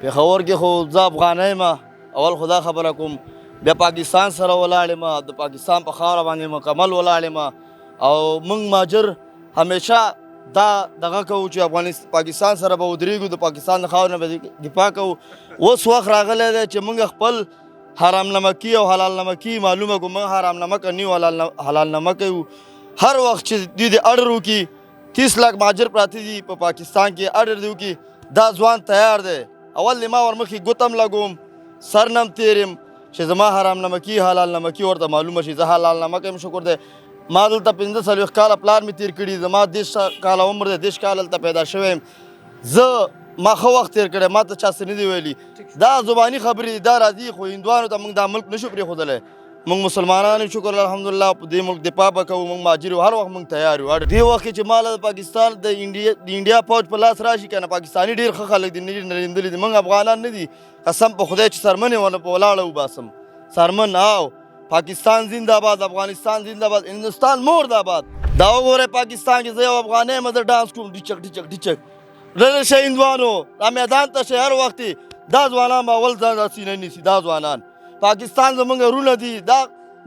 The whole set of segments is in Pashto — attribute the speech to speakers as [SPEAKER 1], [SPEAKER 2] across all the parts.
[SPEAKER 1] پېښور کې خو زه افغانی یم اول خو دا خبره کوم بیا پاکستان سره ولاړ یم د پاکستان په خاوره باندې مکمل ولاړ یم او موږ مهاجر همیشه دا دغه کوو چې پاکستان سره به ودرېږو د پاکستان د خاورې نه به دفاع کوو اوس وخت راغلی دی چې موږ خپل حرام نمکي او حلال نمکي معلومه کړو موږ حرام نمک نه یو حلال نمک یو هر وخت چې دوی د اډر وکړي 30 لاک مهاجر پراته دي په پاکستان کې اډر دی وکړي دا ځوان تیار دی اول د ما ورمخکې ګوتم لګوم سر نم تیریم چې زما حرام نمکي حلال نمکي ورته معلومه شي زه حلال نمک یم شکر دی ما دلته 45 کاله پلار مې تیر کړي زما 10 کاله عمر دی 10 کاله دلته پیدا شوی یم زه ما ښه وخت تیر کړی ما ته چا څه نه دي ویلي دا زباني خبرې دي دا راځي خو هندوانو ته موږ دا ملک نشو پرېښودلی موږ مسلمانان یو شکر الحمدلله په دې ملک دفاع به کوو موږ مهاجر یو هر وخت موږ تیار یو دې وخت کې چې ما له پاکستان د انډیا فوج په لاس راشي که نه پاکستاني ډېر ښه خلک دي نریندلي دي موږ افغانان نه دي قسم په خدای چې سرمن یې ونه په ولاړه وباسم سرمن او پاکستان زنده‌باد افغانستان زنده‌باد هندوستان مرده‌باد دا وګورئ پاکستان کې زه یو افغانی یم زه ډانس کوم ډیچک ډیچک ډیچک رلی شئ هندوانو دا میدان ته شئ هر وخت دا ځوانان به اول ځان راسینه نیسي دا ځوانان پاکستان زموږ رونه دي دا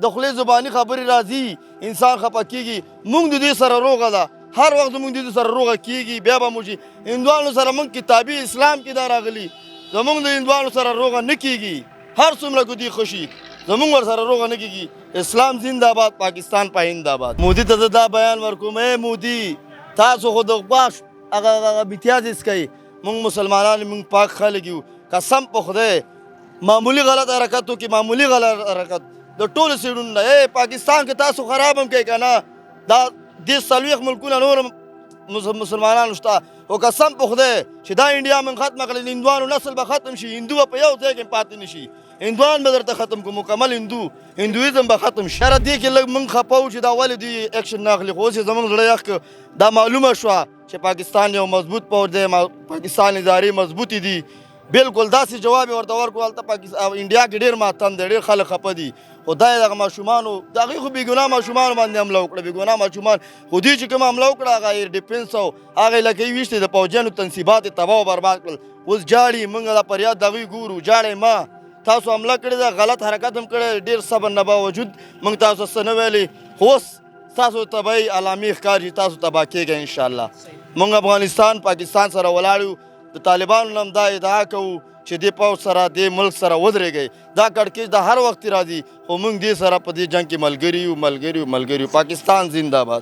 [SPEAKER 1] د خولې زباني خبرې راځي انسان خفه کېږي موږ د دوی سره روغه ده هر وخت زموږ د دوی سره روغه کېږي بیا به موږ هندوانو سره موږ کتابي اسلام کې دا راغلي زموږ د هندوانو سره روغه نه کېږي هر څومره که دوی ښه شي زموږ ورسره روغه نه کېږي اسلام زنده‌باد پاکستان پاینده‌باد مودي ته زه دا بیان ورکوم ای مودي تاسو خو د غواش هغه امتیاز کوي موږ مسلمانان موږ پاک خلک یو قسم په خدای معمولی غلط حرکت وکړي معمولی غلط حرکت د ټولو سیډونو نه پاکستان کې تاسو خراب هم کوي که نه دا دې 40 ملکونه نور مسلمانانو شته خو قسم په خدای چې دا انډیا من ختمه کړل هندوانو نسل به ختم شي هندو به په یو ځای کې پاتې نه شي هندوان به درته ختم کړو مکمل هندویزم به ختم شي سره دې کې لږ موږ خفه وو چې دا ولې دوی اکشن نه اخلي خو اوس یې زموږ زړه یخ کړ دا معلومه شوه چې پاکستان یو مضبوط پوځ دی پاکستان ادارې مضبوطې دي بالکل داسې جواب یې ورته ورکړو هلته انډیا کې ډېر ماتم دی ډېر خلک خفه دي خو دا یې دغه ماشومانو د هغوی خو بېګناه ماشومانو باندې حمله وکړه بېګناه ماشومان خو دوی چې کومه حمله وکړه هغه ایر ډیفینس او هغه علاقې ویشتې د پوځیانو تنصیبات یې تباه او برباد کړل اوس جاړي موږ دا فریاد د هغوی ګورو جاړئ ما تاسو حمله کړې ده غلط حرکت هم کړی ډېر صبر نه باوجود موږ تاسو څه نه ویلې خو اوس ستاسو تباهي علامې ښکاري تاسو تباه کېږئ انشاءالله موږ افغانستان پاکستان سره ولاړ یو د طالبانو نه هم دا ادعا کوو چې دې پوځ سره دې ملک سره ودرېږئ دا کړکېچ د هر وخت راځي خو موږ دې سره په دې جنګ کې ملګري یو پاکستان زنده‌باد